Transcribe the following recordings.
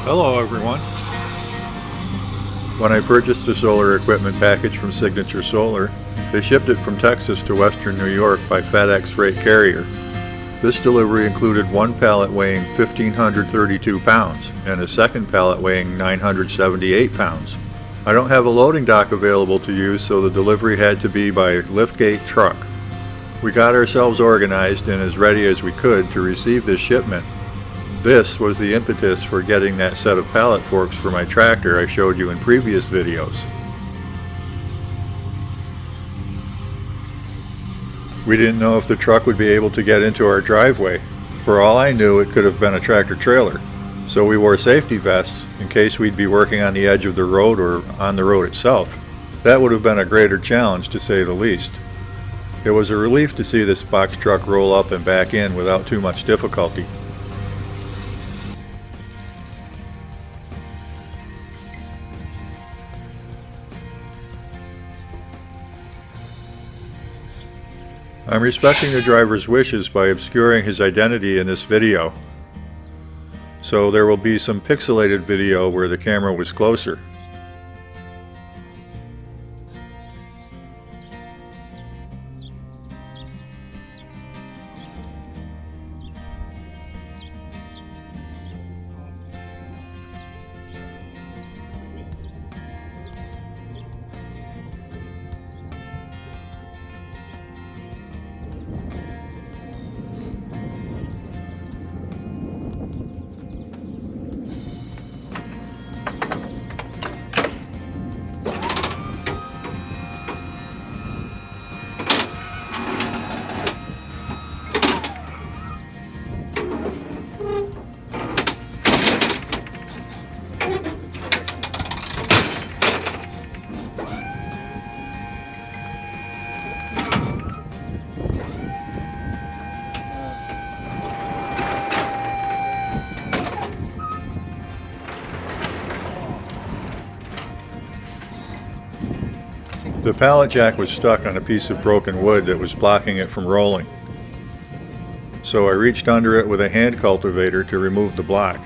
Hello everyone. When I purchased the solar equipment package from Signature Solar, they shipped it from Texas to Western New York by FedEx freight carrier. This delivery included one pallet weighing 1,532 pounds and a second pallet weighing 978 pounds. I don't have a loading dock available to use, so the delivery had to be by liftgate truck. We got ourselves organized and as ready as we could to receive this shipment. This was the impetus for getting that set of pallet forks for my tractor I showed you in previous videos. We didn't know if the truck would be able to get into our driveway. For all I knew, it could have been a tractor trailer. So we wore safety vests in case we'd be working on the edge of the road or on the road itself. That would have been a greater challenge, to say the least. It was a relief to see this box truck roll up and back in without too much difficulty. I'm respecting the driver's wishes by obscuring his identity in this video. So there will be some pixelated video where the camera was closer. The pallet jack was stuck on a piece of broken wood that was blocking it from rolling. So I reached under it with a hand cultivator to remove the block.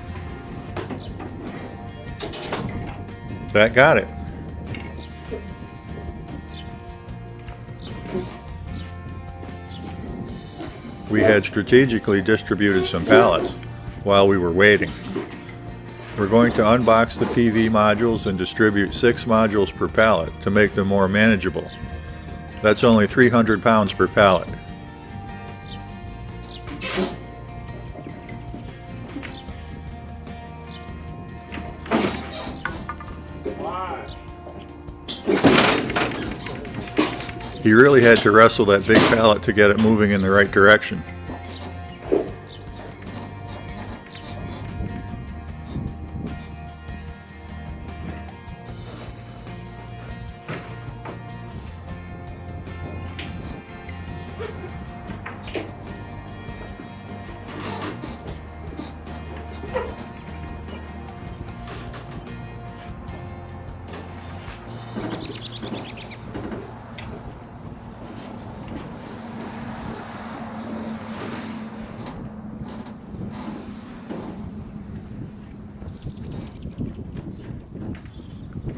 That got it. We had strategically distributed some pallets while we were waiting. We're going to unbox the PV modules and distribute 6 modules per pallet to make them more manageable. That's only 300 pounds per pallet. He really had to wrestle that big pallet to get it moving in the right direction.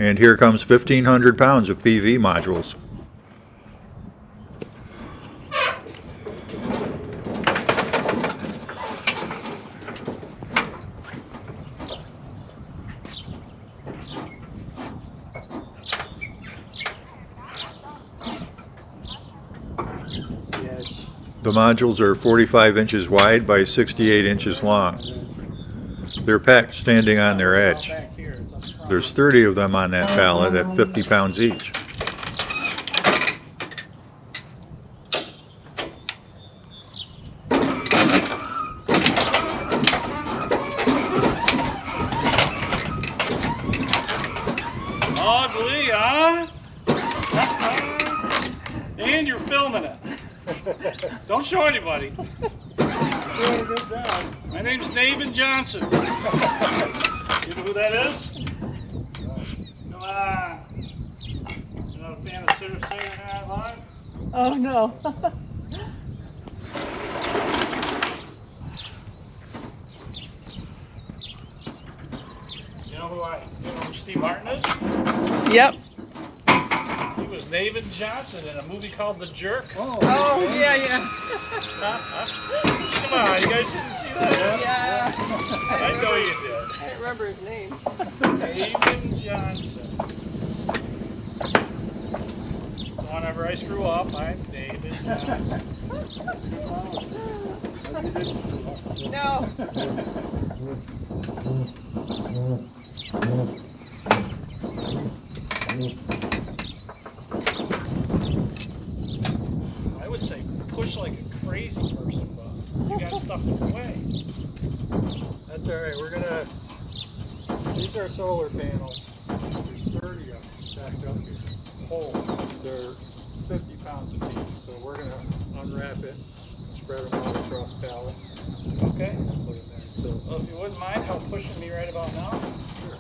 And here comes 1,500 pounds of PV modules. The modules are 45 inches wide by 68 inches long. They're packed standing on their edge. There's 30 of them on that pallet at 50 pounds each. Ugly, huh? And you're filming it. Don't show anybody. Doing a good job. My name's David Johnson. You know who that is? Come on. You not a fan of Sarah Saturday Night Live? Oh no. You know who Steve Martin is? Yep. He was David Johnson in a movie called The Jerk. Oh, yeah, yeah. Come on, you guys didn't see that? Yeah. I know you did. I don't remember his name. David Johnson. So whenever I screw up, I'm David Johnson. No. I would say push like a crazy person, but you got stuff in the way. That's all right. These are solar panels. There's 30 of them stacked up here. Whole. They're 50 pounds a piece. So we're going to unwrap it, spread them out across pallets. Okay. And put it there. So, Well, if you wouldn't mind help pushing me right about now. sure.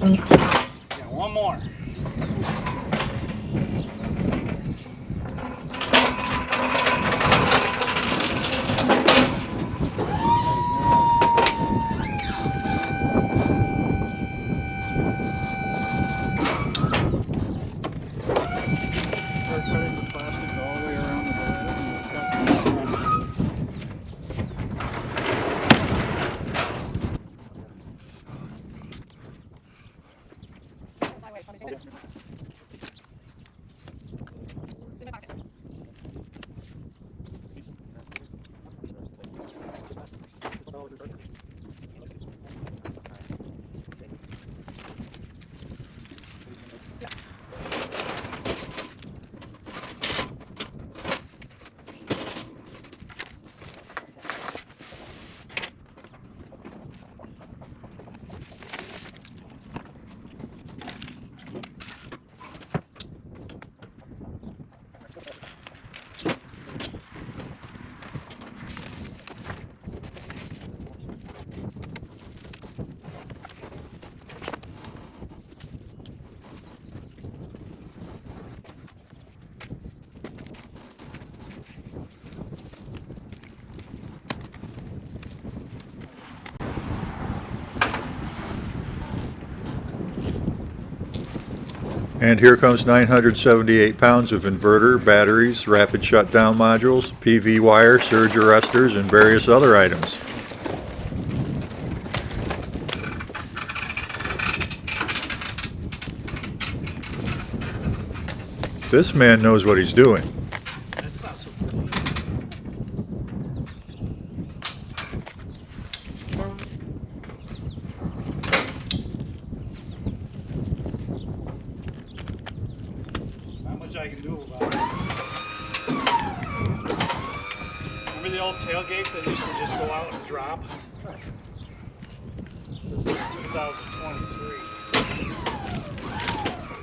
Yeah, one more. We're cutting the plastic all the way around the balloon. And here comes 978 pounds of inverter, batteries, rapid shutdown modules, PV wire, surge arresters, and various other items. This man knows what he's doing. That's not so pretty. Not much I can do about it. Remember the old tailgates that used to just go out and drop? This is 2023.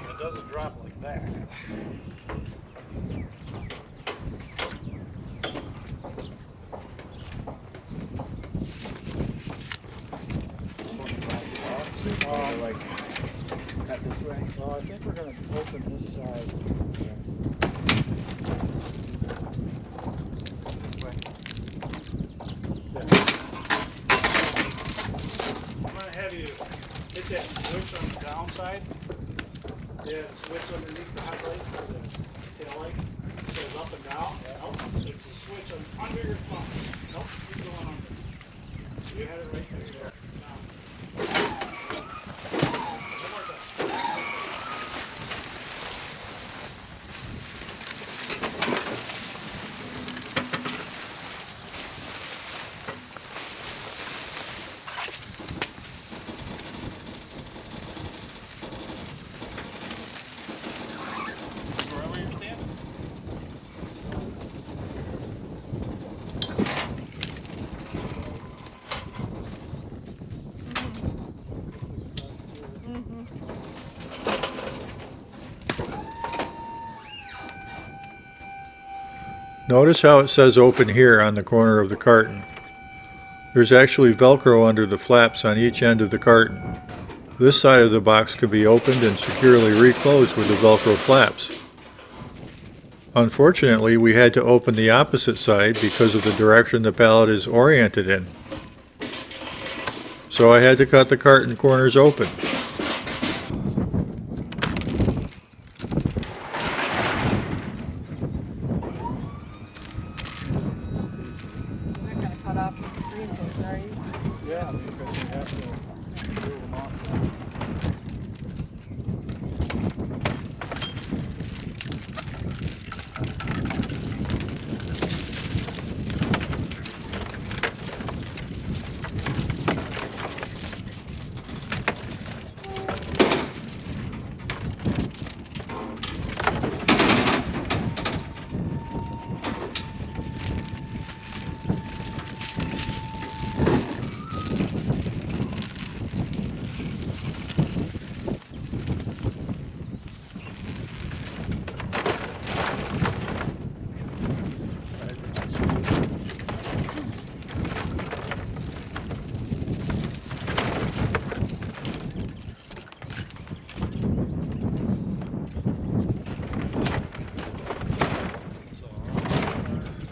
It doesn't drop like that. Like cut this way. Well, I think we're going to open this side. This way. I'm going to have you hit that switch on the downside. Yeah, switch underneath the hot light for the tail light. It goes up and down. Nope. There's a switch under your thumb. Nope, keep going under. You had it right there. Now. One more time. Wherever you're standing. Notice how it says open here on the corner of the carton. There's actually Velcro under the flaps on each end of the carton. This side of the box could be opened and securely reclosed with the Velcro flaps. Unfortunately, we had to open the opposite side because of the direction the pallet is oriented in. So I had to cut the carton corners open. You're not gonna cut off the screen things, are you? Yeah, because you have to move them off.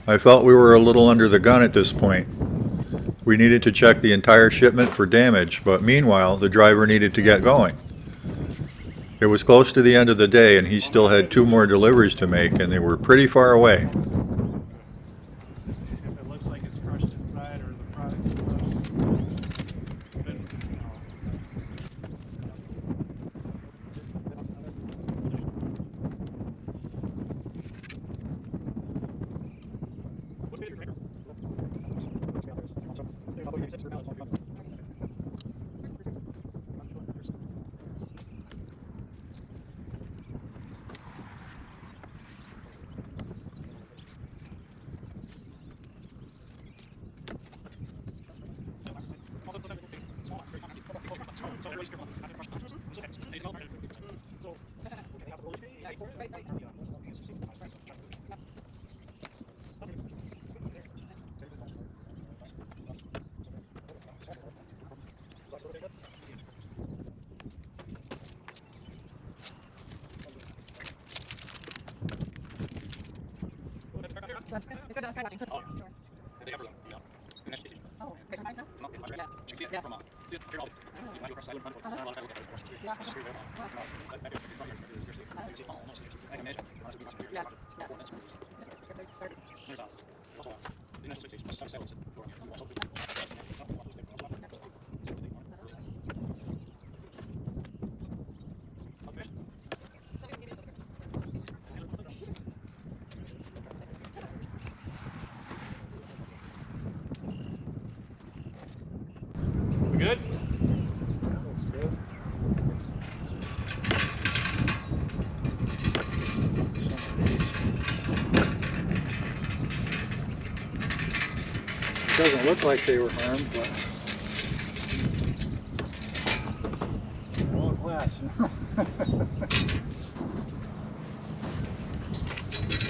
I felt we were a little under the gun at this point. We needed to check the entire shipment for damage, but meanwhile, the driver needed to get going. It was close to the end of the day and he still had 2 more deliveries to make, and they were pretty far away. If it looks like it's crushed inside or the product's crushed, then, we good? Looks good. Some of these. It doesn't look like they were harmed, but all glass.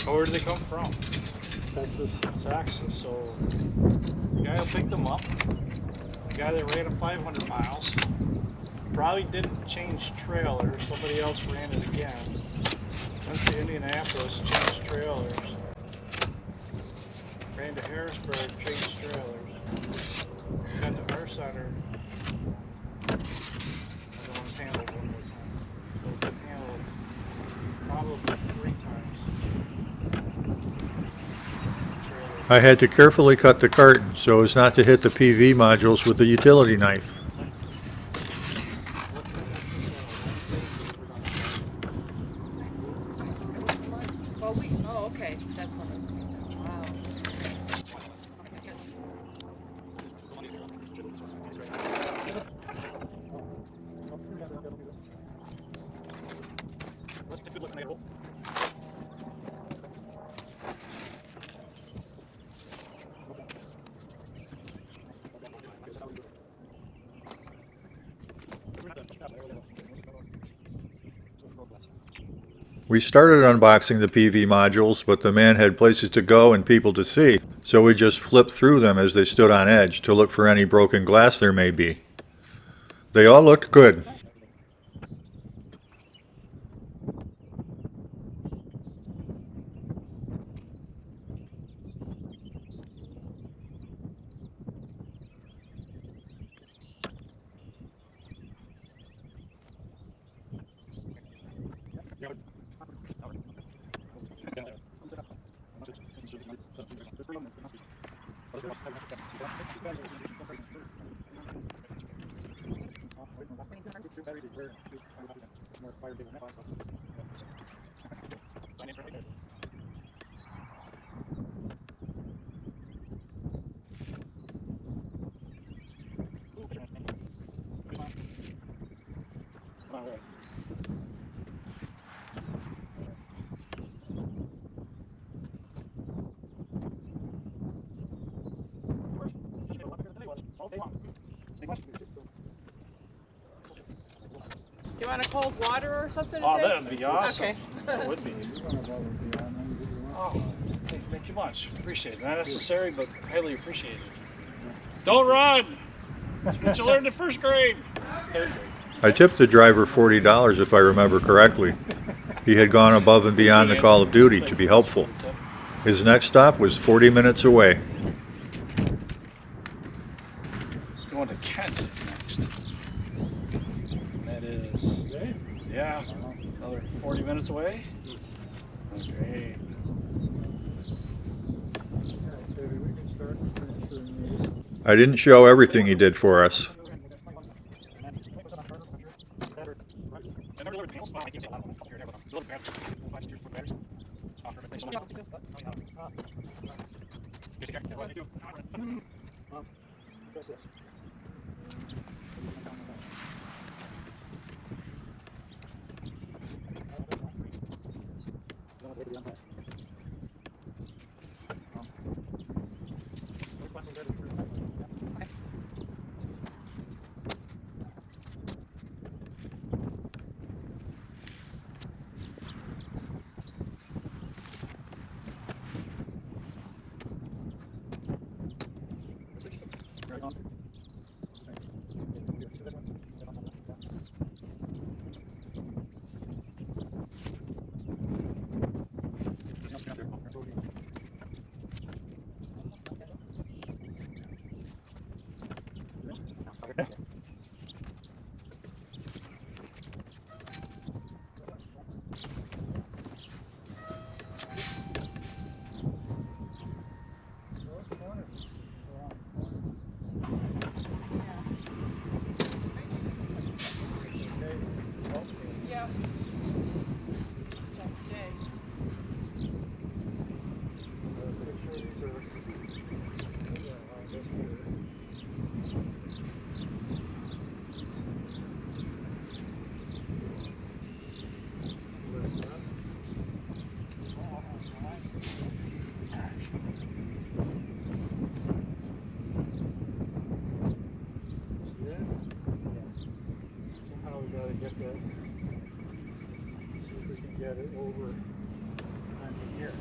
Where did they come from? Texas. So the guy who picked them up, the guy that ran them 500 miles, probably didn't change trailers. Somebody else ran it again. Went to Indianapolis, changed trailers. Ran to Harrisburg, changed trailers. Got to our center. Another one's handled one more time. So it's been handled probably 3 times. I had to carefully cut the carton so as not to hit the PV modules with the utility knife. Oh, okay. That's one of those. Wow. We started unboxing the PV modules, but the man had places to go and people to see, so we just flipped through them as they stood on edge to look for any broken glass there may be. They all looked good. All right. Do you want a cold water or something? Oh, to take? that'd be awesome. Okay. That would be. Oh, thank you much. Appreciate it. Not necessary, but highly appreciated. Don't run! That's what you learned in first grade. Third grade. I tipped the driver $40 if I remember correctly. He had gone above and beyond the call of duty to be helpful. His next stop was 40 minutes away. Going to Kent next. And that is, yeah, another 40 minutes away. Okay. I didn't show everything he did for us. Yeah. So, okay. Somehow we gotta get that. See if we can get it over onto here.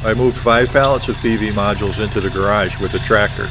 I moved 5 pallets of PV modules into the garage with the tractor.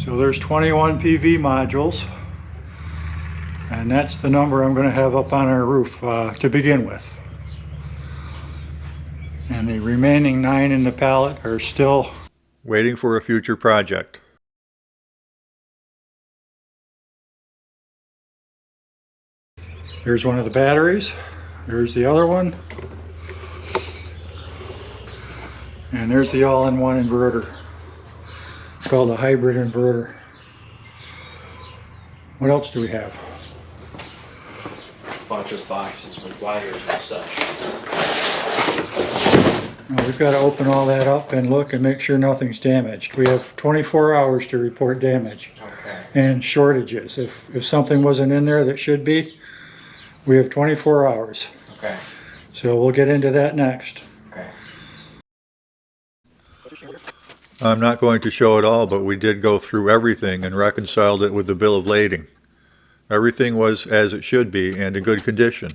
So there's 21 PV modules, and that's the number I'm going to have up on our roof to begin with. And the remaining 9 in the pallet are still waiting for a future project. Here's one of the batteries. There's the other one. And there's the all-in-one inverter. It's called a hybrid inverter. What else do we have? A bunch of boxes with wires and such. Now we've got to open all that up and look and make sure nothing's damaged. We have 24 hours to report damage and shortages. If something wasn't in there that should be, we have 24 hours. Okay. So we'll get into that next. Okay. I'm not going to show it all, but we did go through everything and reconciled it with the bill of lading. Everything was as it should be and in good condition.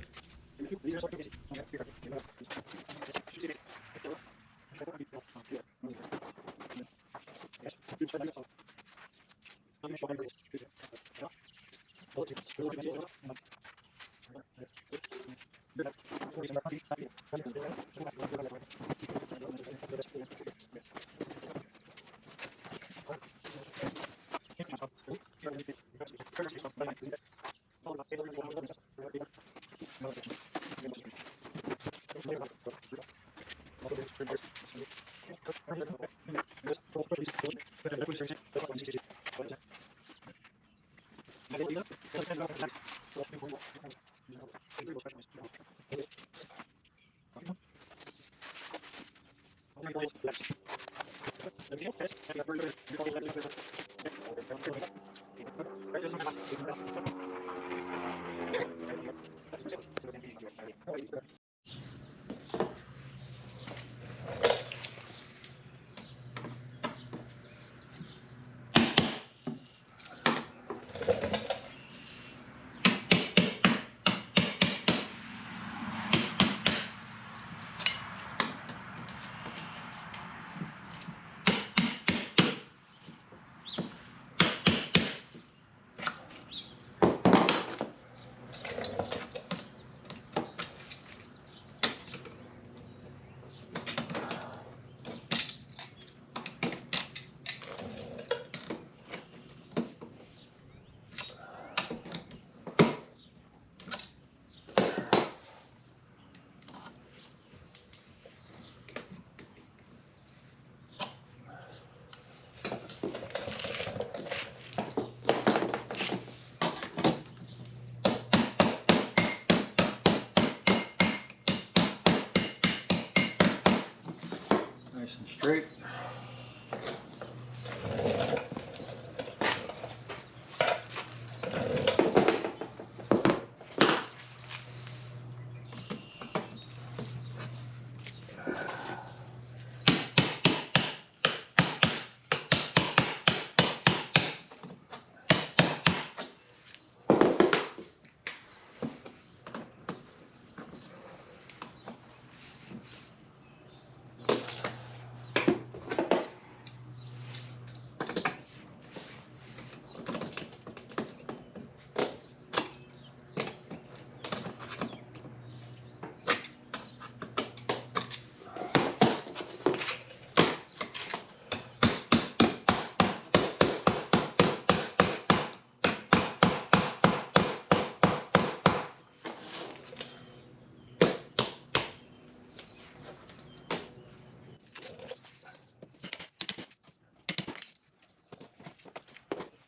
Nice and straight.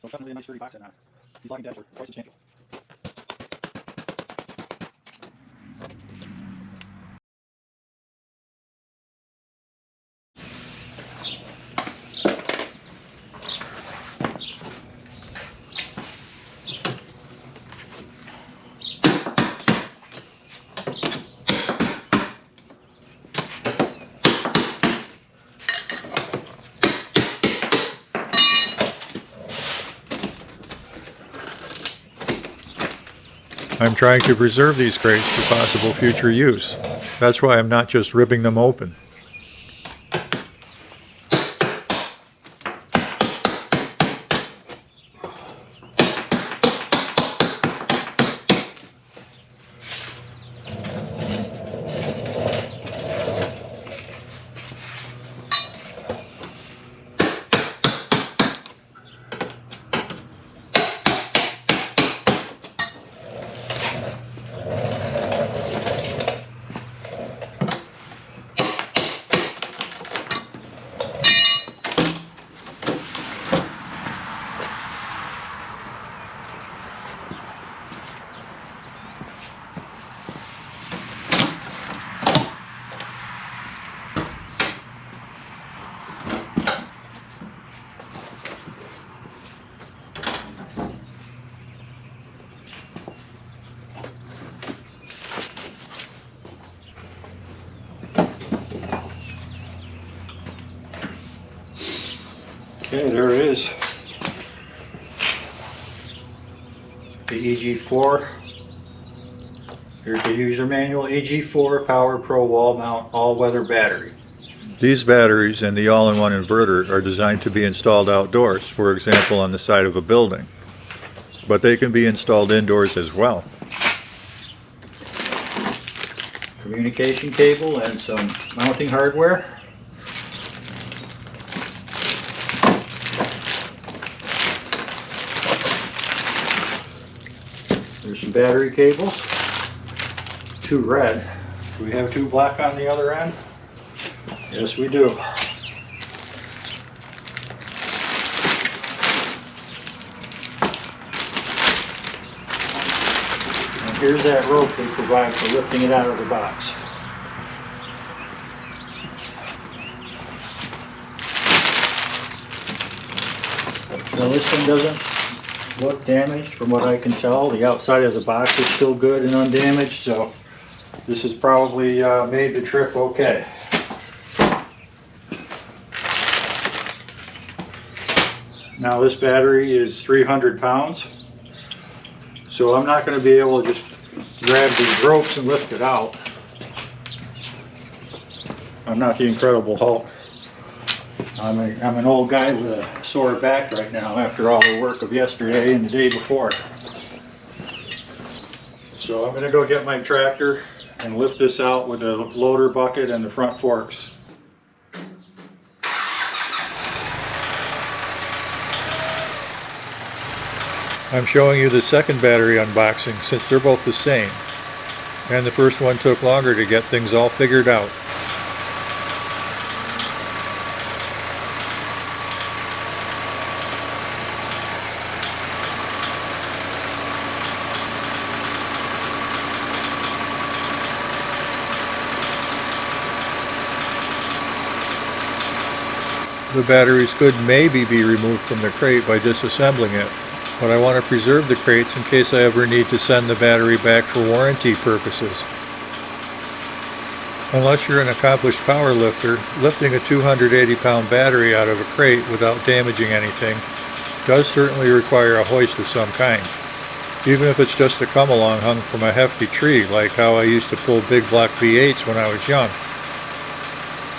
So definitely a nice sturdy box in there. He's liking that for quite substantial. I'm trying to preserve these crates for possible future use. That's why I'm not just ripping them open. Okay, there it is. The EG4. Here's the user manual. EG4 PowerPro WallMount all-weather battery. These batteries and the all-in-one inverter are designed to be installed outdoors, for example on the side of a building. But they can be installed indoors as well. Communication cable and some mounting hardware. There's some battery cables. Two red. Do we have two black on the other end? Yes, we do. And here's that rope they provide for lifting it out of the box. Now this one doesn't look damaged from what I can tell. The outside of the box is still good and undamaged, so this has probably made the trip okay. Now this battery is 300 pounds, so I'm not going to be able to just grab these ropes and lift it out. I'm not the Incredible Hulk. I'm an old guy with a sore back right now after all the work of yesterday and the day before. So I'm going to go get my tractor and lift this out with a loader bucket and the front forks. I'm showing you the second battery unboxing since they're both the same. And the first one took longer to get things all figured out. The batteries could maybe be removed from the crate by disassembling it, but I want to preserve the crates in case I ever need to send the battery back for warranty purposes. Unless you're an accomplished power lifter, lifting a 280-pound battery out of a crate without damaging anything does certainly require a hoist of some kind, even if it's just a come-along hung from a hefty tree like how I used to pull big block V8s when I was young.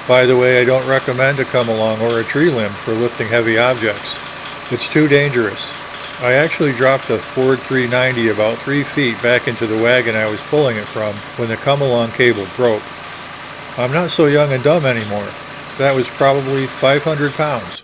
By the way, I don't recommend a come-along or a tree limb for lifting heavy objects. It's too dangerous. I actually dropped a Ford 390 about 3 feet back into the wagon I was pulling it from when the come-along cable broke. I'm not so young and dumb anymore. That was probably 500 pounds.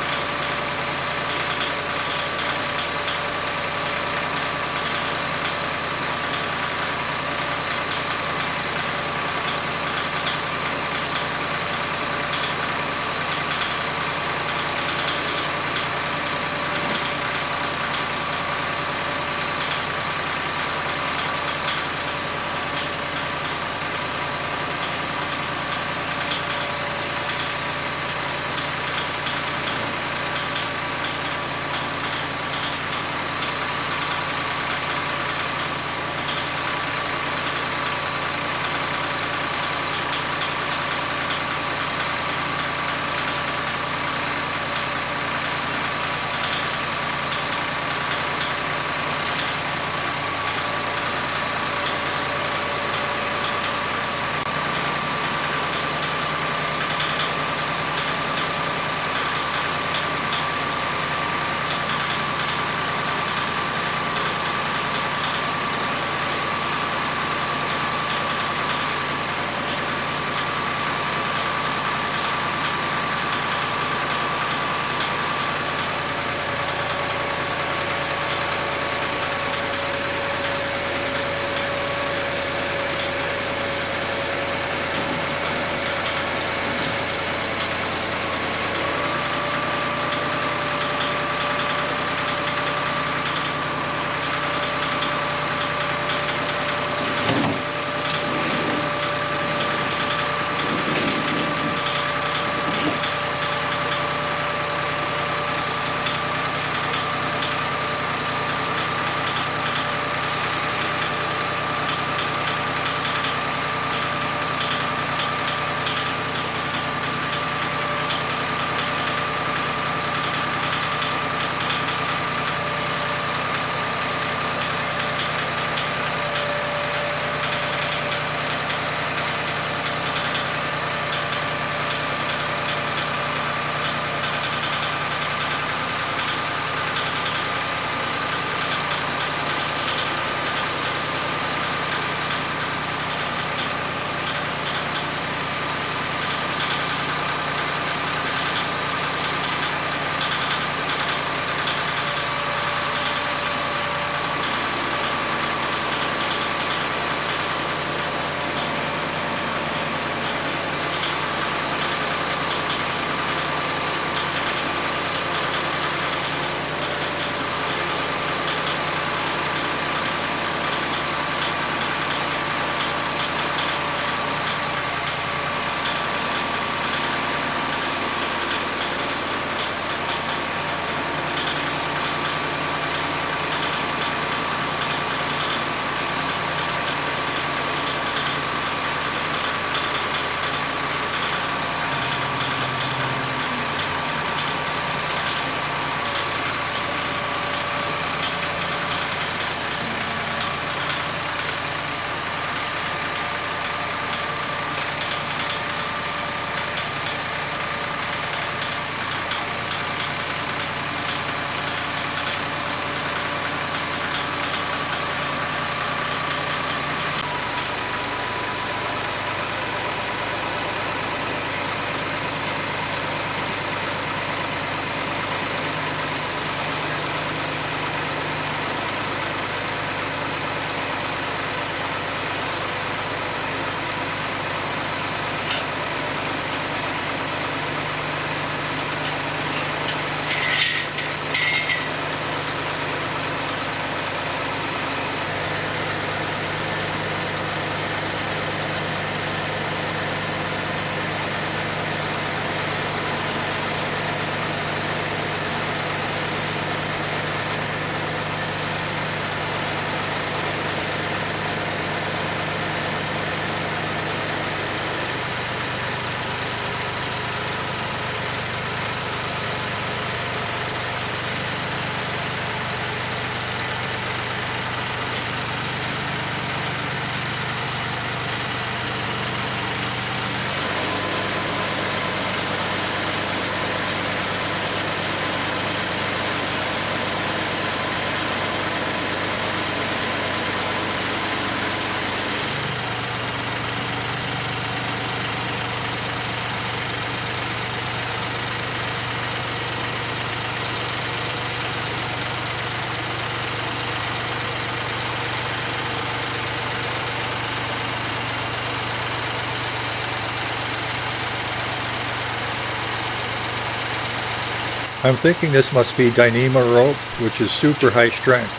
I'm thinking this must be Dyneema rope, which is super high strength.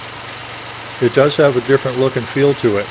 It does have a different look and feel to it.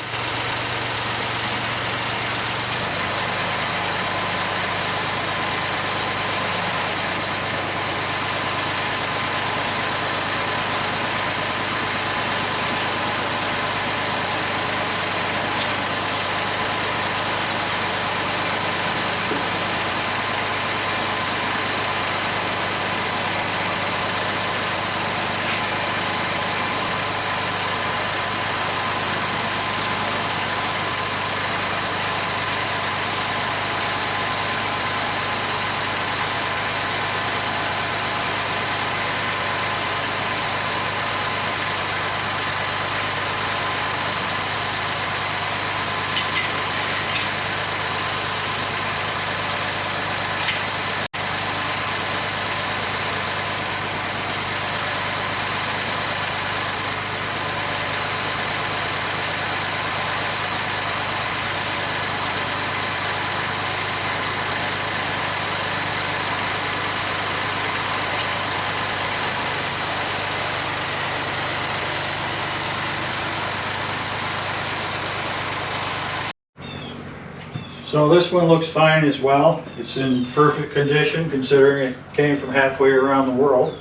So this one looks fine as well. It's in perfect condition considering it came from halfway around the world.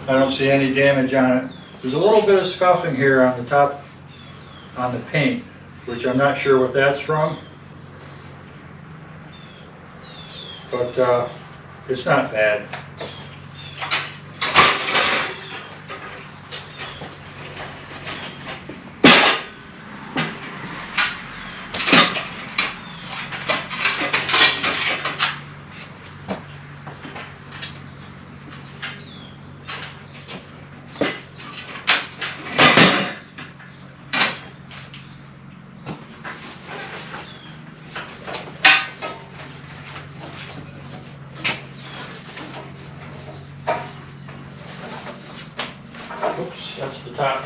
I don't see any damage on it. There's a little bit of scuffing here on the top, on the paint, which I'm not sure what that's from. But it's not bad. Oops, that's the top.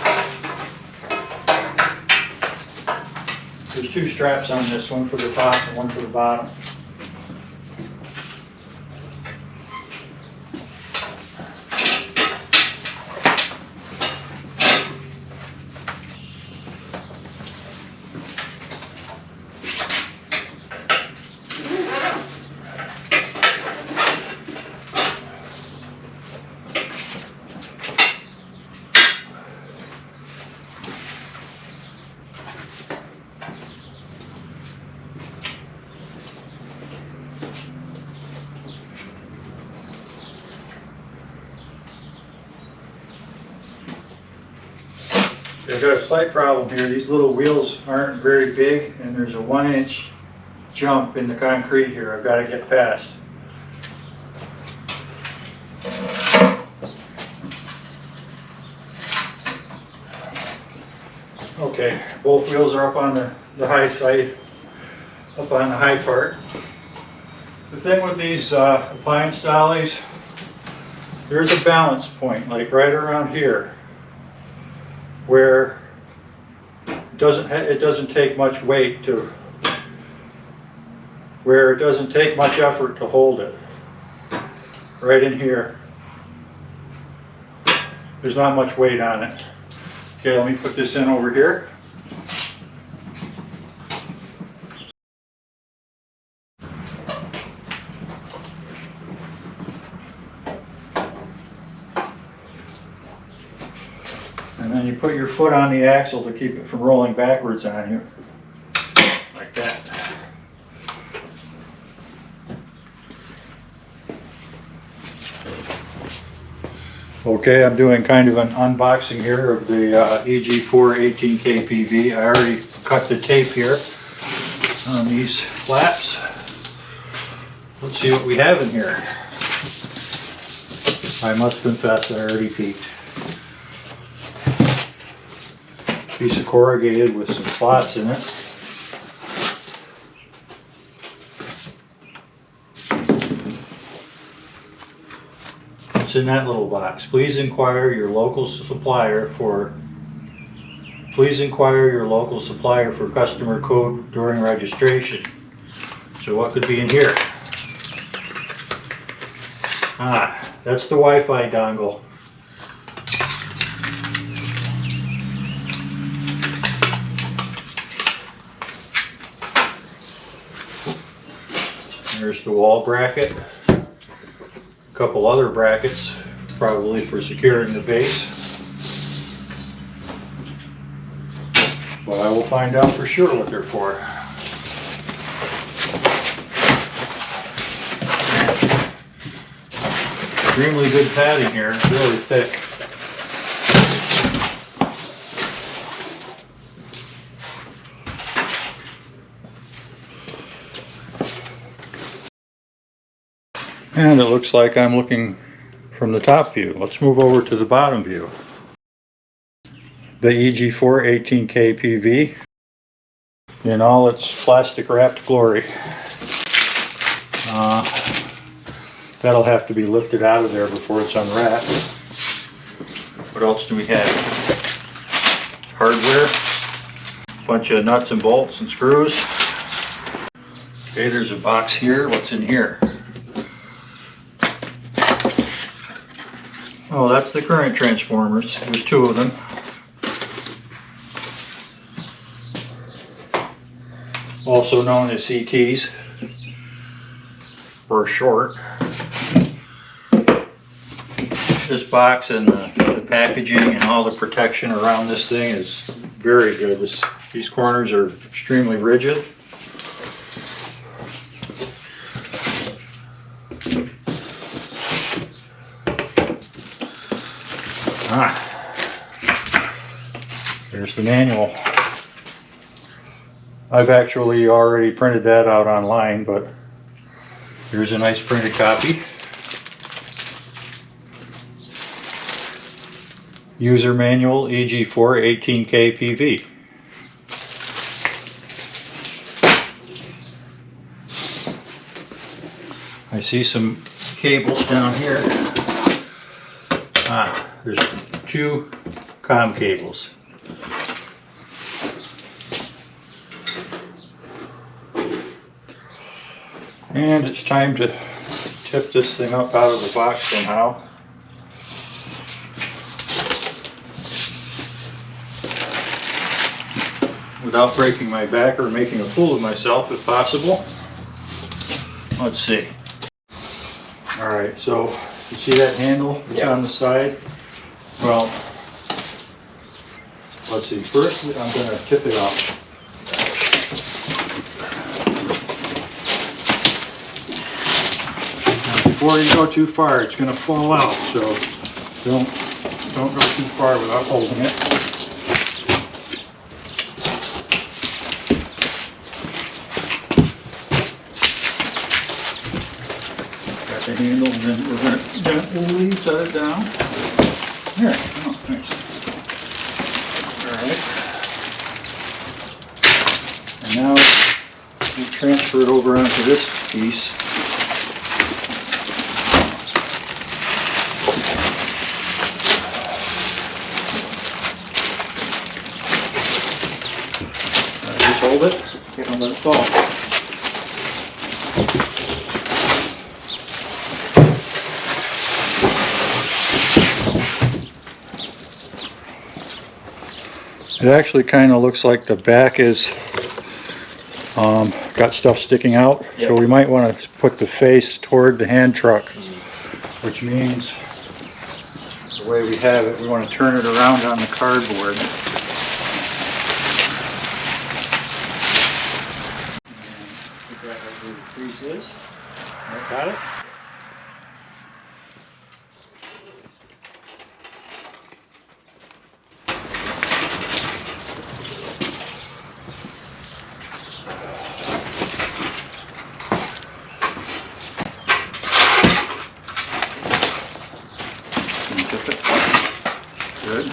There's two straps on this, one for the top and one for the bottom. I've got a slight problem here. These little wheels aren't very big and there's a 1-inch jump in the concrete here I've got to get past. Okay, both wheels are up on the high side, up on the high part. The thing with these appliance dollies, there's a balance point, like right around here, where it doesn't take much weight to, where it doesn't take much effort to hold it. Right in here. There's not much weight on it. Okay, let me put this in over here. And then you put your foot on the axle to keep it from rolling backwards on you, like that. Okay, I'm doing kind of an unboxing here of the EG4 18K PV. I already cut the tape here on these flaps. Let's see what we have in here. I must confess I already peeked. Piece of corrugated with some slots in it. What's in that little box? Please inquire your local supplier for customer code during registration. So what could be in here? That's the Wi-Fi dongle. There's the wall bracket. A couple other brackets, probably for securing the base. But I will find out for sure what they're for. Extremely good padding here, really thick. And it looks like I'm looking from the top view. Let's move over to the bottom view. The EG4 18K PV in all its plastic wrapped glory. That'll have to be lifted out of there before it's unwrapped. What else do we have? Hardware, a bunch of nuts and bolts and screws. Okay, there's a box here. What's in here? Oh, that's the current transformers. There's two of them. Also known as CTs for short. This box and the packaging and all the protection around this thing is very good. These corners are extremely rigid. There's the manual. I've actually already printed that out online, but here's a nice printed copy. User manual EG4 18K PV. I see some cables down here. There's two COM cables. And it's time to tip this thing up out of the box somehow. Without breaking my back or making a fool of myself if possible. Let's see. Alright, so you see that handle that's on the side? Well, let's see. First, I'm going to tip it up. Now, before you go too far, it's going to fall out, so don't go too far without holding it. Got the handle, and then we're going to gently set it down. There. Oh, nice. Alright. And now we transfer it over onto this piece. Just hold it. Don't let it fall. It actually kind of looks like the back is got stuff sticking out, so we might want to put the face toward the hand truck, which means the way we have it, we want to turn it around on the cardboard. And put that right where the crease is. Got it? Good.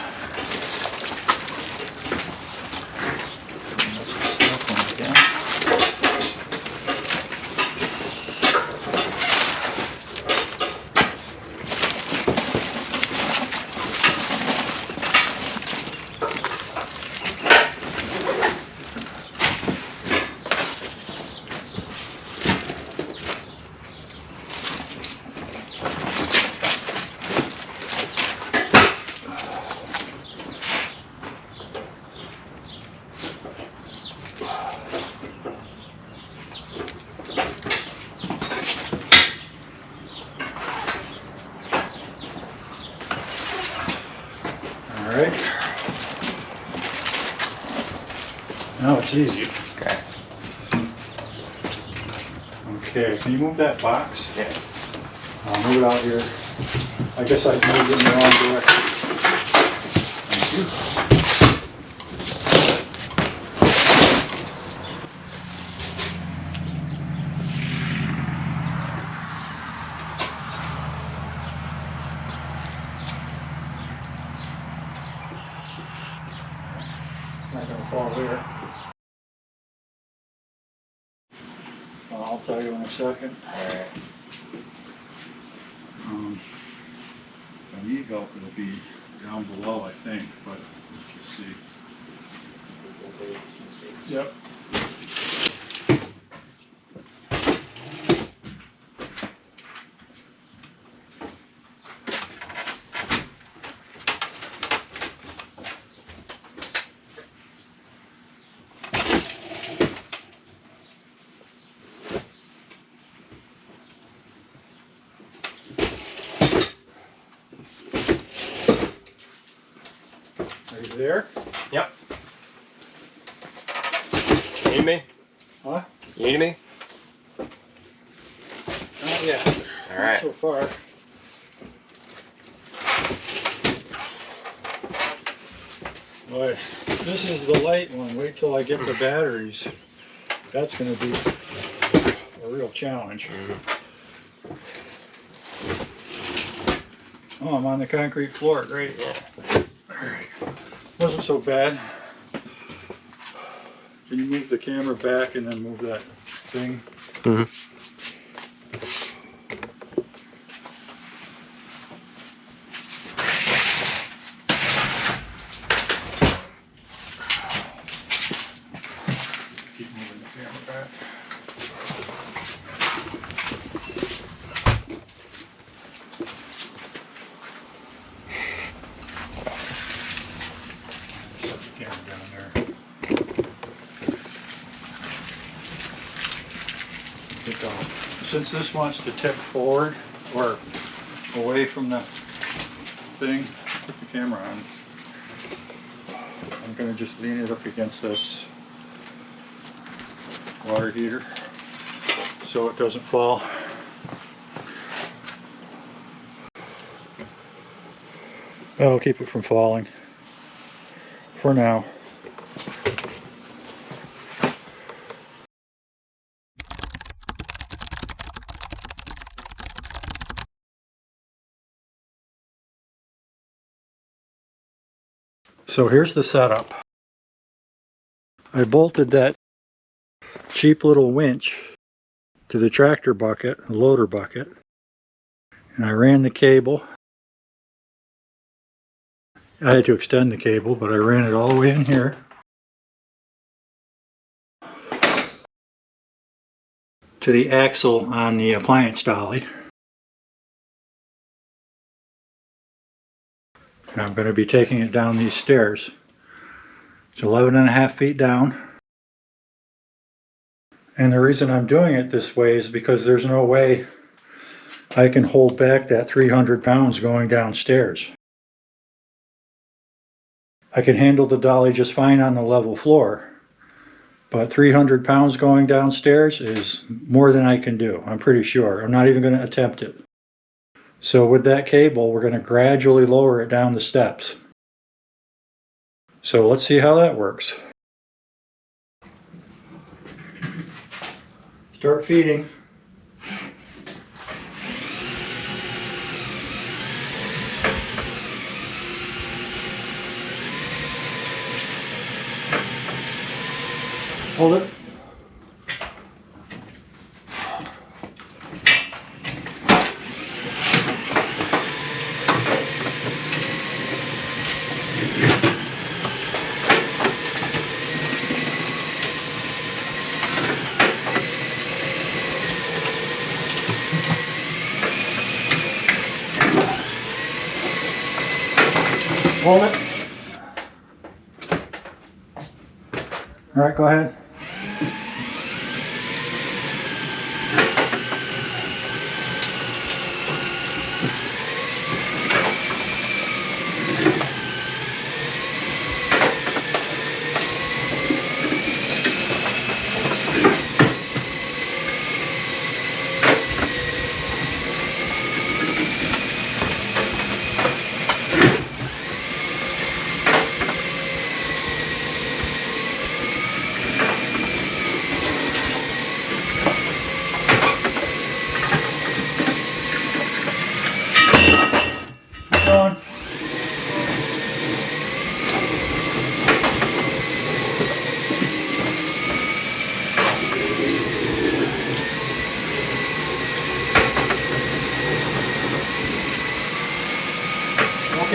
right. Now it's easy. Okay. Okay, can you move that box? Yeah. I'll move it out here. I guess I moved it in the wrong direction. Thank you. It's not gonna fall there. I'll tell you in a second. Alright. If I need help, it'll be down below, I think, but let's just see. Yep. Are you there? Yep. You need me? Huh? You need me? Not yet. Not Alright. so far. Boy, this is the light one. Wait till I get the batteries. That's going to be a real challenge. Oh, I'm on the concrete floor. Great. Yeah. Alright. Wasn't so bad. Can you move the camera back and then move that thing? Mm-hmm. Keep moving the camera back. Set the camera down there. Since this wants to tip forward or away from the thing, put the camera on. I'm going to just lean it up against this water heater so it doesn't fall. That'll keep it from falling for now. So here's the setup. I bolted that cheap little winch to the tractor bucket, the loader bucket, and I ran the cable. I had to extend the cable, but I ran it all the way in here to the axle on the appliance dolly. And I'm going to be taking it down these stairs. It's 11.5 feet down. And the reason I'm doing it this way is because there's no way I can hold back that 300 pounds going downstairs. I can handle the dolly just fine on the level floor, but 300 pounds going downstairs is more than I can do, I'm pretty sure. I'm not even going to attempt it. So with that cable, we're going to gradually lower it down the steps. So let's see how that works. Start feeding. Hold it. Hold it. All right, go ahead.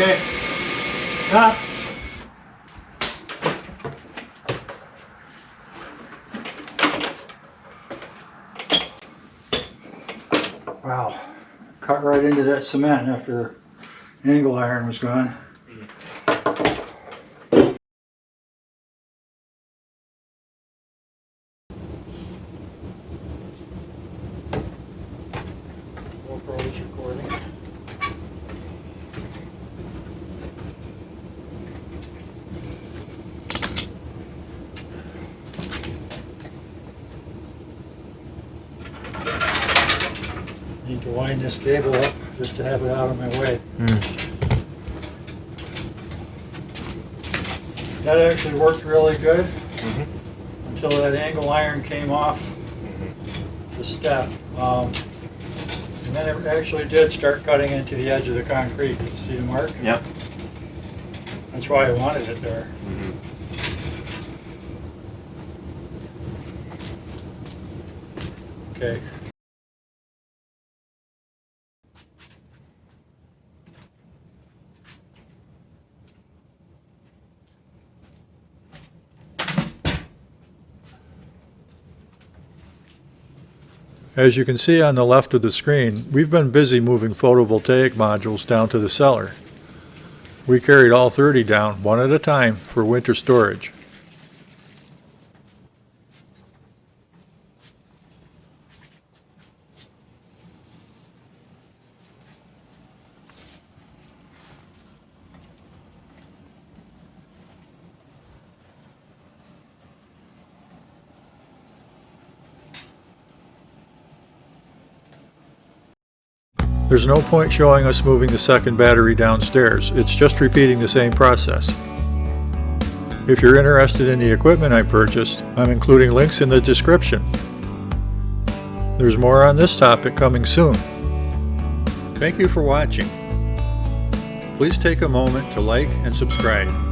Okay. Cut. Wow. Cut right into that cement after the angle iron was gone. WallPro is recording. Need to wind this cable up just to have it out of my way. That actually worked really good until that angle iron came off the step. And then it actually did start cutting into the edge of the concrete. Did you see the mark? Yep. That's why I wanted it there. Okay. As you can see on the left of the screen, we've been busy moving photovoltaic modules down to the cellar. We carried all 30 down, one at a time, for winter storage. There's no point showing us moving the second battery downstairs. It's just repeating the same process. If you're interested in the equipment I purchased, I'm including links in the description. There's more on this topic coming soon. Thank you for watching. Please take a moment to like and subscribe.